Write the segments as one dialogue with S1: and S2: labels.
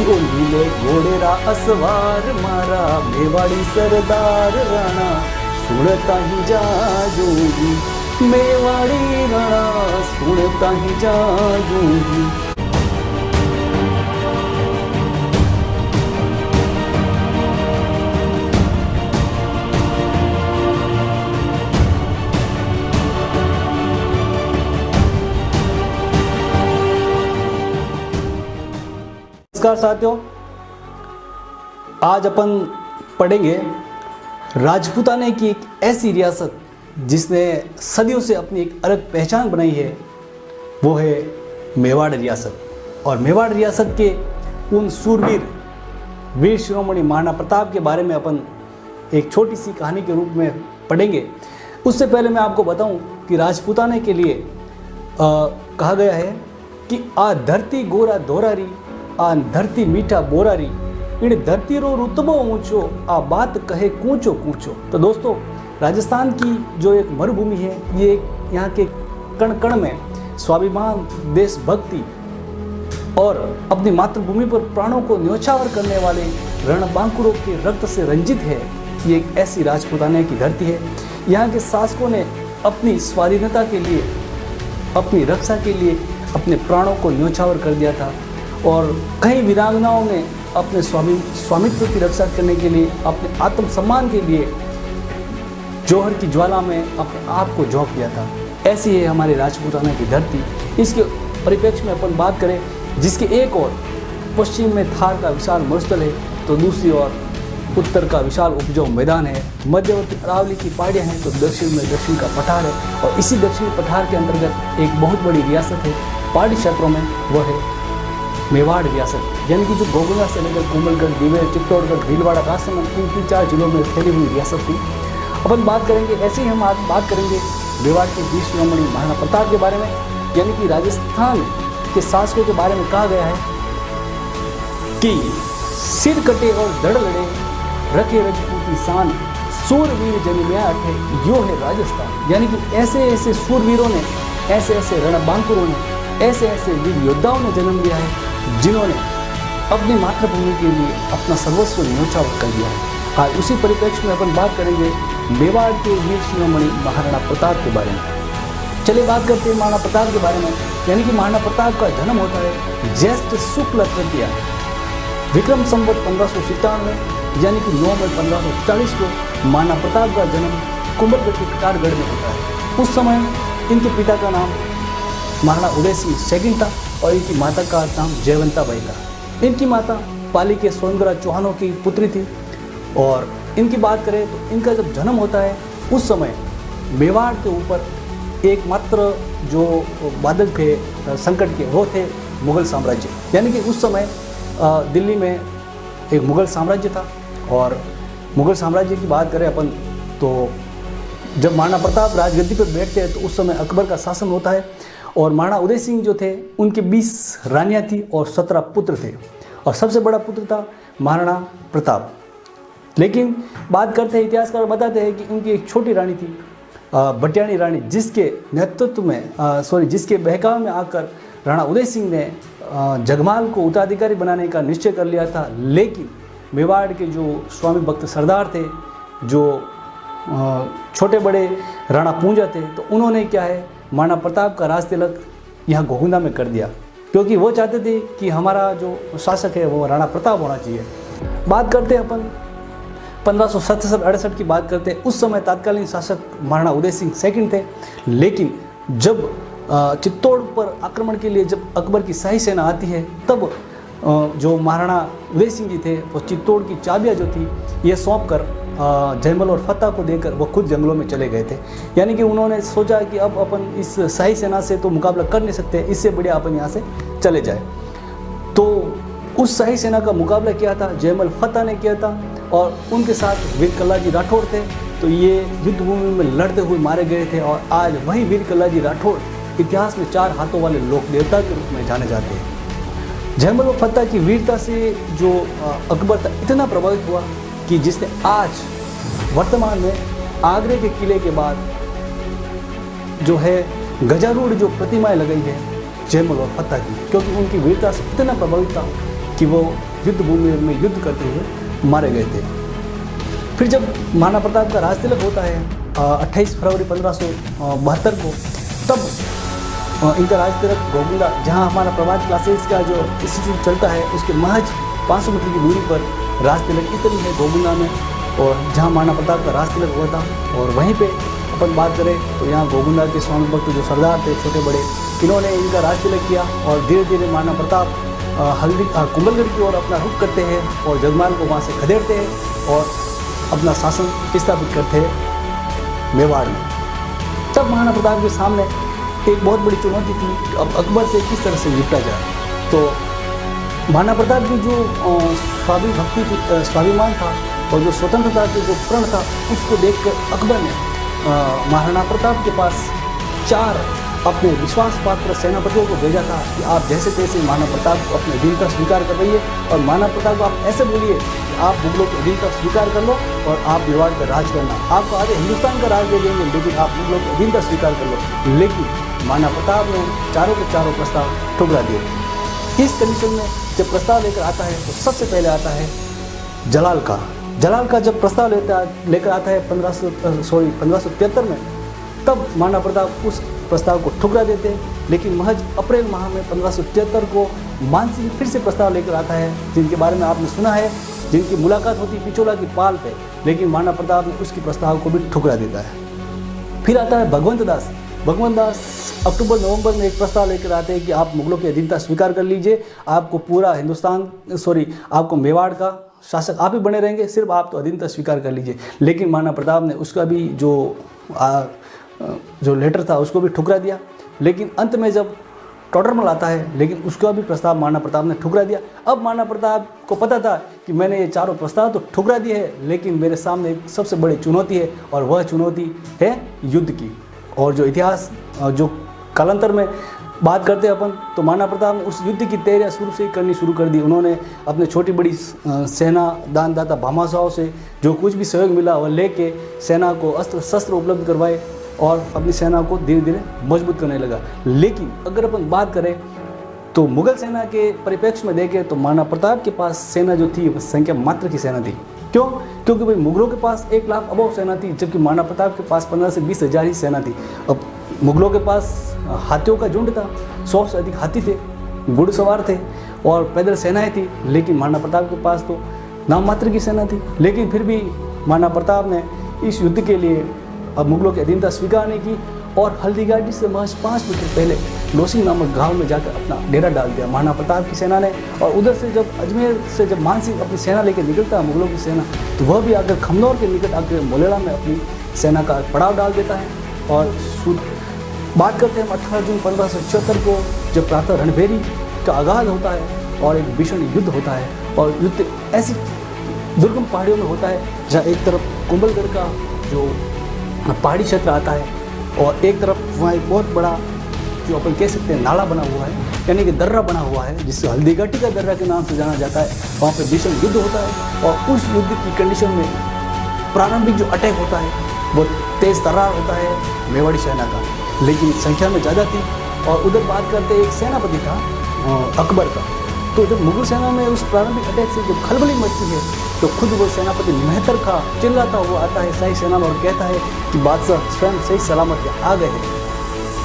S1: ओ नीले घोड़ेरा असवार मारा मेवाड़ी सरदार राणा सुनता ही जागूंगी, मेवाड़ी राणा सुनता ही जागूंगी। नमस्कार साथियों, आज अपन पढ़ेंगे राजपूताने की एक ऐसी रियासत जिसने सदियों से अपनी एक अलग पहचान बनाई है, वो है मेवाड़ रियासत। और मेवाड़ रियासत के उन सूरवीर वीर शिरोमणि महाराणा प्रताप के बारे में अपन एक छोटी सी कहानी के रूप में पढ़ेंगे। उससे पहले मैं आपको बताऊं कि राजपूताने के लिए कहा गया है कि आ धरती गोरा दोरारी आ धरती मीठा बोरारी, इन धरती रो रुतबो ऊंचो आ बात कहे कूचो कूचो। तो दोस्तों, राजस्थान की जो एक मरुभूमि है, ये यहाँ के कण कण में स्वाभिमान, देशभक्ति और अपनी मातृभूमि पर प्राणों को न्योछावर करने वाले रणबांकुरों के रक्त से रंजित है। ये एक ऐसी राजपूताने की धरती है। यहाँ के शासकों ने अपनी स्वाधीनता के लिए, अपनी रक्षा के लिए अपने प्राणों को न्योछावर कर दिया था। और कई वीरांगनाओं ने अपने स्वामित्व की रक्षा करने के लिए, अपने आत्मसम्मान के लिए जौहर की ज्वाला में अपने आप को झोंक दिया था। ऐसी है हमारी राजपूताना की धरती। इसके परिप्रेक्ष्य में अपन बात करें, जिसके एक ओर पश्चिम में थार का विशाल मरुस्थल है, तो दूसरी ओर उत्तर का विशाल उपजाऊ मैदान है। मध्यवर्ती अरावली की पहाड़ियाँ हैं, तो दक्षिण में दक्षिण का पठार है। और इसी दक्षिणी पठार के अंतर्गत एक बहुत बड़ी रियासत है पहाड़ी क्षेत्रों में, वह है मेवाड़ रियासत। यानी कि जो गोगुना से लेकर कोमलगढ़, दिवेर, चित्तौड़गढ़, भीलवाड़ा, राजसमंद, इन 4 जिलों में फैली हुई रियासत थी। अपन बात करेंगे, ऐसे ही हम आज बात करेंगे मेवाड़ के वीर शिरोमणि महाराणा प्रताप के बारे में। यानी कि राजस्थान के शासकों के बारे में कहा गया है कि सिर कटे और धड़ लड़े, रखे रजपूती शान, सूरवीर जनिमिया अठे, यो है राजस्थान। यानी कि ऐसे ऐसे सूरवीरों ने, ऐसे ऐसे रणबांकुरों ने, ऐसे ऐसे वीर योद्धाओं ने जन्म लिया है, जिन्होंने अपनी मातृभूमि के लिए अपना सर्वस्व न्योछावर कर दिया है। आज उसी परिप्रेक्ष्य में अपन बात करेंगे मेवाड़ के वीर शिरोमणि महाराणा प्रताप के बारे में। चलिए बात करते हैं महाराणा प्रताप के बारे में। यानी कि महाराणा प्रताप का जन्म होता है ज्येष्ठ शुक्ल तृतीया, विक्रम संवत 1597, यानी कि 9 मई 1540 को महाराणा प्रताप का जन्म कुंभलगढ़ के कटारगढ़ में होता है। उस समय इनके पिता का नाम महाराणा उदय सिंह सेकंड था और इनकी माता का नाम जयवंता बाई था। इनकी माता पाली के सोनगरा चौहानों की पुत्री थी। और इनकी बात करें तो इनका जब जन्म होता है, उस समय मेवाड़ के ऊपर एकमात्र जो बादल थे संकट के, वो थे मुगल साम्राज्य। यानी कि उस समय दिल्ली में एक मुगल साम्राज्य था। और मुगल साम्राज्य की बात करें अपन, तो जब महाराणा प्रताप राजगद्दी पर बैठते हैं तो उस समय अकबर का शासन होता है। और महाराणा उदय सिंह जो थे, उनके 20 रानियाँ थी और 17 पुत्र थे। और सबसे बड़ा पुत्र था महाराणा प्रताप। लेकिन बात करते हैं, इतिहासकार बताते हैं कि उनकी एक छोटी रानी थी, भटियाणी रानी, जिसके नेतृत्व में जिसके बहकावे में आकर राणा उदय सिंह ने जगमाल को उत्तराधिकारी बनाने का निश्चय कर लिया था। लेकिन मेवाड़ के जो स्वामी भक्त सरदार थे, जो छोटे बड़े राणा पूंजा थे, तो उन्होंने क्या है, महाराणा प्रताप का राज तिलक यहाँ गोगुंदा में कर दिया, क्योंकि वो चाहते थे कि हमारा जो शासक है वो राणा प्रताप होना चाहिए। बात करते हैं अपन 1567-68 की बात करते हैं। उस समय तत्कालीन शासक महाराणा उदय सिंह सेकंड थे। लेकिन जब चित्तौड़ पर आक्रमण के लिए जब अकबर की शाही सेना आती है, तब जो महाराणा उदय सिंह जी थे, वो चित्तौड़ की चाबियाँ जो थी ये सौंप कर जयमल और फतेह को देकर वो खुद जंगलों में चले गए थे। यानी कि उन्होंने सोचा कि अब अपन इस शाही सेना से तो मुकाबला कर नहीं सकते, इससे बढ़िया अपन यहाँ से चले जाए। तो उस शाही सेना का मुकाबला किया था, जयमल फतेह ने किया था। और उनके साथ वीर कल्लाजी राठौड़ थे। तो ये युद्ध भूमि में लड़ते हुए मारे गए थे। और आज वही वीर कल्लाजी राठौड़ इतिहास में 4 हाथों वाले लोक देवता के रूप में जाने जाते हैं। जयमल और फतेह की वीरता से जो अकबर था, इतना प्रभावित हुआ कि जिसने आज वर्तमान में आगरे के किले के बाद जो है गजारूढ़ जो प्रतिमाएं लगाई है जयमल और फतेह की, क्योंकि उनकी वीरता से इतना प्रभावित था कि वो युद्ध भूमि में युद्ध करते हुए मारे गए थे। फिर जब महाराणा प्रताप का राज तिलक होता है 28 फरवरी 1572 को, तब इनका राज तिलक गोविंदा, जहाँ हमारा प्रभात क्लासेस का जो इंस्टीट्यूट चलता है उसके महज 500 मीटर की दूरी पर राज तिलक इतनी है गोविंदा में, और जहाँ महाराणा प्रताप का राज तिलक हुआ था। और वहीं पे अपन बात करें तो यहाँ गोविंदा के स्वामी भक्त जो सरदार थे छोटे बड़े, इन्होंने इनका राज तिलक किया और धीरे धीरे महाराणा प्रताप कुंभलगढ़ की ओर अपना रुख करते हैं और जगमान को वहाँ से खदेड़ते हैं और अपना शासन स्थापित करते हैं मेवाड़ में। तब महाराणा प्रताप के सामने एक बहुत बड़ी चुनौती थी कि अब अकबर से किस तरह से निपटा जाए। तो महाराणा प्रताप की जो स्वाभिमान था और जो स्वतंत्रता के जो प्रण था, उसको देखकर अकबर ने महाराणा प्रताप के पास 4 अपने विश्वास पात्र सेनापतियों को भेजा था कि आप जैसे तैसे महाराणा प्रताप को अपने अधीनता स्वीकार कर रहिए और महाराणा प्रताप को आप ऐसे बोलिए कि आप मुगलों की अधीनता स्वीकार कर लो और आप मेवाड़ का राज करना, आपको आधे हिंदुस्तान का राज दे देंगे लेकिन आप मुगलों की अधीनता स्वीकार कर लो। लेकिन महाराणा प्रताप ने चारों के चारों प्रस्ताव ठुकरा दिए। इस कंडीशन में जब प्रस्ताव लेकर आता है तो सबसे पहले आता है जलाल का जब प्रस्ताव लेकर आता है 1573 में, तब महाराणा प्रताप उस प्रस्ताव को ठुकरा देते हैं। लेकिन महज अप्रैल माह में 1573 को मानसिंह फिर से प्रस्ताव लेकर आता है, जिनके बारे में आपने सुना है, जिनकी मुलाकात होती है पिछोला की पाल पे, लेकिन महाराणा प्रताप ने उसकी प्रस्ताव को भी ठुकरा देता है। फिर आता है भगवंत दास अक्टूबर नवंबर में एक प्रस्ताव लेकर आते हैं कि आप मुगलों की अधीनता स्वीकार कर लीजिए, आपको पूरा आपको मेवाड़ का शासक आप ही बने रहेंगे, सिर्फ आप तो अधीनता स्वीकार कर लीजिए। लेकिन महाराणा प्रताप ने उसका भी जो लेटर था उसको भी ठुकरा दिया। लेकिन अंत में जब टोडरमल आता है, लेकिन उसका भी प्रस्ताव महाराणा प्रताप ने ठुकरा दिया। अब महाराणा प्रताप को पता था कि मैंने ये चारों प्रस्ताव तो ठुकरा दिए हैं, लेकिन मेरे सामने एक सबसे बड़ी चुनौती है और वह चुनौती है युद्ध की। और जो इतिहास जो कालांतर में बात करते हैं अपन, तो महाराणा प्रताप ने उस युद्ध की तैयारियां शुरू से ही करनी शुरू कर दी। उन्होंने अपने छोटी बड़ी सेना दानदाता भामाशाहों से जो कुछ भी सहयोग मिला वह लेके सेना को अस्त्र शस्त्र उपलब्ध करवाए और अपनी सेना को धीरे धीरे मजबूत करने लगा। लेकिन अगर अपन बात करें तो मुगल सेना के परिप्रेक्ष्य में देखें तो महाराणा प्रताप के पास सेना जो थी वह संख्या मात्र की सेना थी। क्यों? क्योंकि भाई मुगलों के पास 1 लाख अबव सेना थी, जबकि महाराणा प्रताप के पास 15 से 20 हज़ार ही सेना थी। अब मुगलों के पास हाथियों का झुंड था, 100 से अधिक हाथी थे, घुड़सवार थे और पैदल सेनाएं थी। लेकिन महाराणा प्रताप के पास तो नाम मात्र की सेना थी। लेकिन फिर भी महाराणा प्रताप ने इस युद्ध के लिए अब मुगलों की अधीनता स्वीकार नहीं की और हल्दीघाटी से महज 5 मीटर पहले लोसिंग नामक गांव में जाकर अपना डेरा डाल दिया महाराणा प्रताप की सेना ने। और उधर से जब अजमेर से जब मानसिंह अपनी सेना लेकर निकलता है मुगलों की सेना, तो वह भी आकर खमनौर के निकट आकर मोलेड़ा में अपनी सेना का पड़ाव डाल देता है। और बात करते हैं 18 जून 1576 को, जब प्रातः रणभेरी का आगाज होता है और एक भीषण युद्ध होता है। और युद्ध ऐसी दुर्गम पहाड़ियों में होता है जहाँ एक तरफ कुंभलगढ़ का जो पहाड़ी क्षेत्र आता है और एक तरफ वहाँ एक बहुत बड़ा जो अपन कह सकते हैं नाला बना हुआ है, यानी कि दर्रा बना हुआ है, जिससे हल्दीघाटी का दर्रा के नाम से जाना जाता है। वहाँ पर भीषण युद्ध होता है और उस युद्ध की कंडीशन में प्रारंभिक जो अटैक होता है वो तेज तर्रार होता है मेवाड़ी सेना का, लेकिन संख्या में ज़्यादा थी। और उधर बात करते एक सेनापति था अकबर का, तो जब मुगल सेना में उस प्रारंभिक अटैक से जब खलबली मचती है तो खुद वो सेनापति मेहतर खां चिल्लाता हुआ आता है शाही सेना में और कहता है कि बादशाह स्वयं सही सलामत आ गए हैं।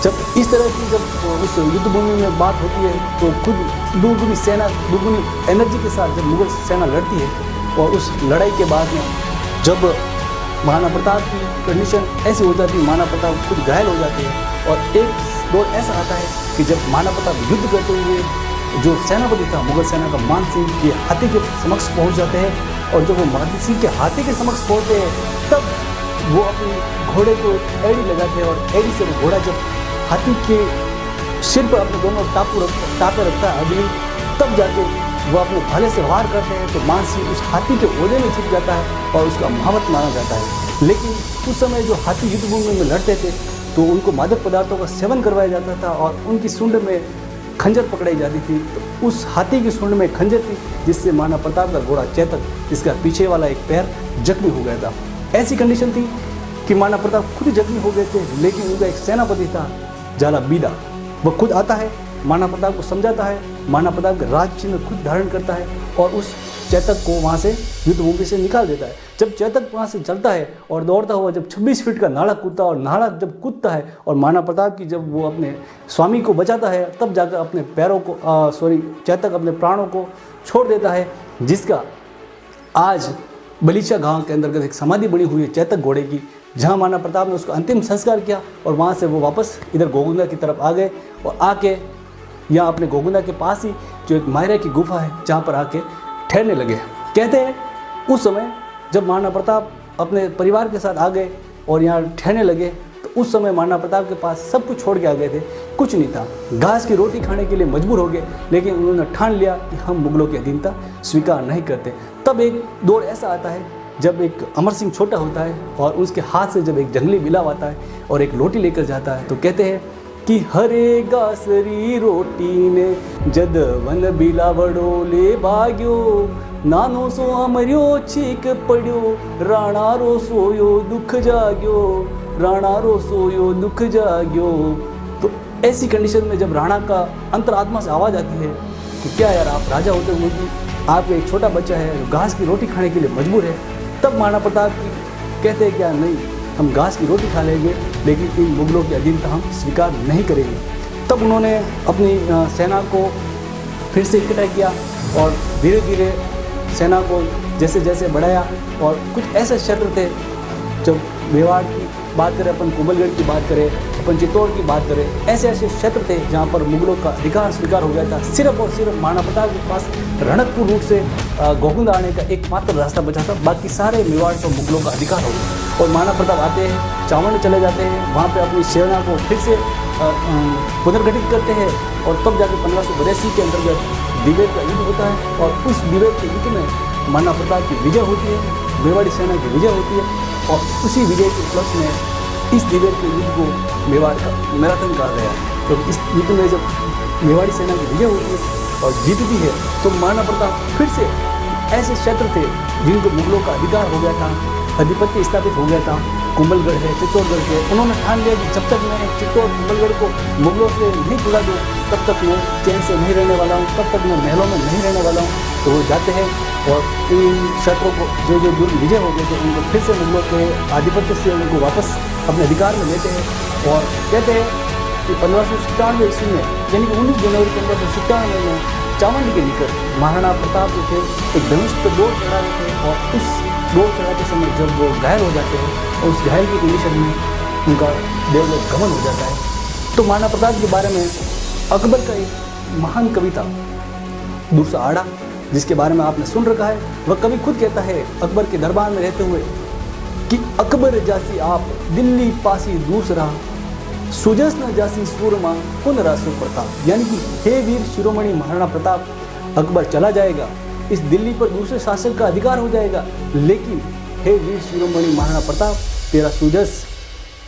S1: जब इस तरह की जब उस युद्ध भूमि में बात होती है तो खुद दुगुनी एनर्जी के साथ जब मुगल सेना लड़ती है और उस लड़ाई के बाद में जब महाराणा प्रताप की कंडीशन ऐसी हो जाती है, महाराणा प्रताप खुद घायल हो जाते हैं। और एक दौर ऐसा आता है कि जब महाराणा प्रताप युद्ध करते हुए जो सेनापति था मुगल सेना का मानसिंह के हाथी के समक्ष पहुंच जाते हैं। और जब वो मानसिंह के हाथी के समक्ष पहुंचते हैं तब वो अपने घोड़े को एड़ी लगाते हैं और एड़ी से वो घोड़ा जब हाथी के सिर पर अपने दोनों टापे रखता है अगली, तब जाके वो अपने भाले से वार करते हैं तो मानसिंह उस हाथी के ओहदे में छिप जाता है और उसका महावत माना जाता है। लेकिन उस समय जो हाथी युद्ध भूमि में लड़ते थे तो उनको मादक पदार्थों का सेवन करवाया जाता था और उनकी सूंड में खंजर पकड़ाई जाती थी। तो उस हाथी की सूंड में खंजर थी, जिससे महाराणा प्रताप का घोड़ा चेतक, जिसका पीछे वाला एक पैर जख्मी हो गया था। ऐसी कंडीशन थी कि महाराणा प्रताप खुद जख्मी हो गए थे, लेकिन उनका एक सेनापति था जाला बीदा, वह खुद आता है महाराणा प्रताप को समझाता है महाराणा प्रताप का राज चिन्ह खुद धारण करता है और उस चेतक को वहाँ से युद्ध भूमि से निकाल देता है। जब चेतक वहाँ से चलता है और दौड़ता हुआ जब 26 फीट का नाला कूदता है और नाला जब कूदता है और महाराणा प्रताप की जब वो अपने स्वामी को बचाता है, तब जाकर अपने पैरों को चेतक अपने प्राणों को छोड़ देता है, जिसका आज बलीचा गांव के अंतर्गत एक समाधि बनी हुई है चेतक घोड़े की, जहां महाराणा प्रताप ने उसका अंतिम संस्कार किया और वहां से वो वापस इधर गोगुंदा की तरफ आ गए और आके यहाँ अपने गोगुंदा के पास ही जो एक मायरा की गुफा है जहाँ पर आके ठहरने लगे। कहते हैं उस समय जब महाराणा प्रताप अपने परिवार के साथ आ गए और यहाँ ठहरने लगे तो उस समय महाराणा प्रताप के पास सब कुछ छोड़ के आ गए थे, कुछ नहीं था, घास की रोटी खाने के लिए मजबूर हो गए, लेकिन उन्होंने ठान लिया कि हम मुगलों की अधीनता स्वीकार नहीं करते। तब एक दौर ऐसा आता है जब एक अमर सिंह छोटा होता है और उसके हाथ से जब एक जंगली बिलाव आता है और एक रोटी लेकर जाता है, तो कहते हैं कि हरे गासरी रोटी ने जद वन बिलावड़ो ले भाग्यो, नानो सो अमर्यो छीक पड़्यो, राणा रो सोयो दुख जाग्यो, राणा रो सोयो दुख जाग्यो। तो ऐसी कंडीशन में जब राणा का अंतरात्मा से आवाज़ आती है कि क्या यार आप राजा होते हुए भी आपका एक छोटा बच्चा है जो घास की रोटी खाने के लिए मजबूर है, तब महाराणा प्रताप कहते हैं क्या नहीं, हम घास की रोटी खा लेंगे लेकिन इन मुगलों की अधीनता हम स्वीकार नहीं करेंगे। तब उन्होंने अपनी सेना को फिर से इकट्ठा किया और धीरे धीरे सेना को जैसे जैसे बढ़ाया और कुछ ऐसे क्षेत्र थे, जब मेवाड़ की बात करें, अपन कुंभलगढ़ की बात करें, अपन चित्तौड़ की बात करें, ऐसे ऐसे क्षेत्र थे जहाँ पर मुगलों का अधिकार स्वीकार हो गया था। सिर्फ और सिर्फ महाराणा प्रताप के पास रणकपुर रूट से गोगुंदा आने का एकमात्र रास्ता बचा था, बाकी सारे मेवाड़ तो मुगलों का अधिकार हो गया। और महाराणा प्रताप आते हैं, चावंड चले जाते हैं, वहाँ पे अपनी सेना को फिर से पुनर्गठित करते हैं और तब जाकर 1582 के अंतर्गत दिवेर का युद्ध होता है और उस दिवेर के युद्ध में महाराणा प्रताप की विजय होती है, मेवाड़ी सेना की विजय होती है और उसी विजय के उपलक्ष्य में इस दिवेर के युद्ध को मेवाड़ का मैराथन कहा गया। तो इस युद्ध में जब मेवाड़ी सेना की विजय होती है और जीतती है तो महाराणा प्रताप फिर से ऐसे क्षेत्र थे जिनको मुगलों का अधिकार हो गया था, अधिपत्य स्थापित हो गया था, कुंभलगढ़ है, चित्तौड़गढ़ है, उन्होंने ठान लिया कि जब तक मैं चित्तौड़ कुंभलगढ़ को मुगलों से नहीं छुड़ा दूँ तब तक मैं चैन से नहीं रहने वाला हूँ, तब तक मैं महलों में नहीं रहने वाला हूँ। तो वो जाते हैं और इन क्षेत्रों को जो जो विजय हो गए थे उनको फिर से मुगलों के आधिपत्य से उनको वापस अपने अधिकार में लेते हैं और कहते हैं कि 1597 ईस्वी में यानी कि 19 जनवरी 1597 में चावंड के निकट महाराणा प्रताप जो थे एक धनुष पर दौड़ चढ़ा रहे थे और उस दौड़ चढ़ाते समय जब वो घायल हो जाते हैं और उस घायल की कंडीशन में उनका देवलोक गमन हो जाता है। तो महाराणा प्रताप के बारे में अकबर का एक महान कविता दूसरा आड़ा जिसके बारे में आपने सुन रखा है, वह कवि खुद कहता है अकबर के दरबार में रहते हुए कि अकबर जासी आप दिल्ली पासी दूसरा, सुजस न जासी सूरमा कुन रासु प्रताप। यानी कि हे वीर शिरोमणि महाराणा प्रताप, अकबर चला जाएगा, इस दिल्ली पर दूसरे शासक का अधिकार हो जाएगा, लेकिन हे वीर शिरोमणि महाराणा प्रताप, तेरा सुजस,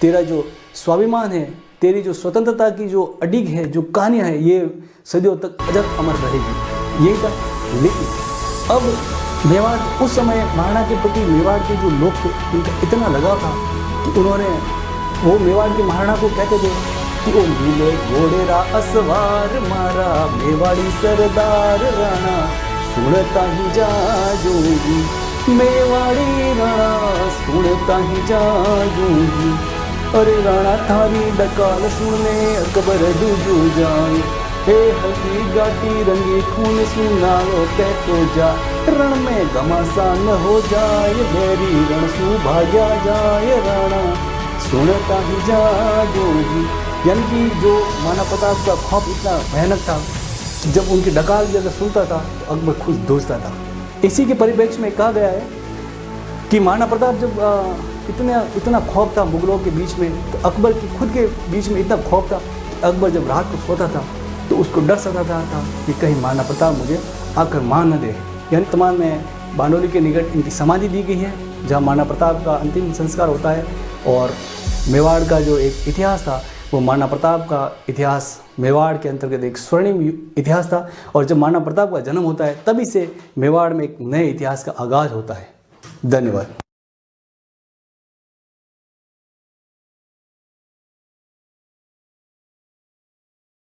S1: तेरा जो स्वाभिमान है, तेरी जो स्वतंत्रता की जो अडिग है, जो कहानियाँ है, ये सदियों तक अजर अमर रहेगी। यही था। लेकिन अब मेवाड़ उस समय महाराणा के प्रति मेवाड़ के जो लोग थे उनका इतना लगाव था कि उन्होंने वो मेवाड़ के महाराणा को कहते थे कि ओ नीले घोड़े रा असवार मारा मेवाड़ी सरदार राणा, सुनता ही जाजूंगी मेवाड़ी राणा, सुनता ही जाजूंगी। अरे राणा थारी डकाल सुनने अकबर डूजू जाए, हे हल्दी गाटी रंगी खून सुनाओ तै तो जा, रण में घमासान हो जाए मेरी रण सु भाग्या जाए राणा, सुनता ही जाजूंगी। यानी कि जो महाराणा प्रताप का खौफ इतना भयानक था, जब उनकी डकाल जगह सुनता था तो अकबर खुद दोषता था। इसी के परिप्रेक्ष्य में कहा गया है कि महाराणा प्रताप जब इतना खौफ था मुगलों के बीच में, तो अकबर की खुद के बीच में इतना खौफ था कि अकबर जब रात को सोता था तो उसको डर सताता था कि कहीं महाराणा प्रताप मुझे आकर मार न दे। यानी तमाम में बांडोली के निकट इनकी समाधि दी गई है जहाँ महाराणा प्रताप का अंतिम संस्कार होता है। और मेवाड़ का जो एक इतिहास था वो महाराणा प्रताप का इतिहास मेवाड़ के अंतर्गत एक स्वर्णिम इतिहास था। और जब महाराणा प्रताप का जन्म होता है तभी से मेवाड़ में एक नए इतिहास का आगाज़ होता है। धन्यवाद।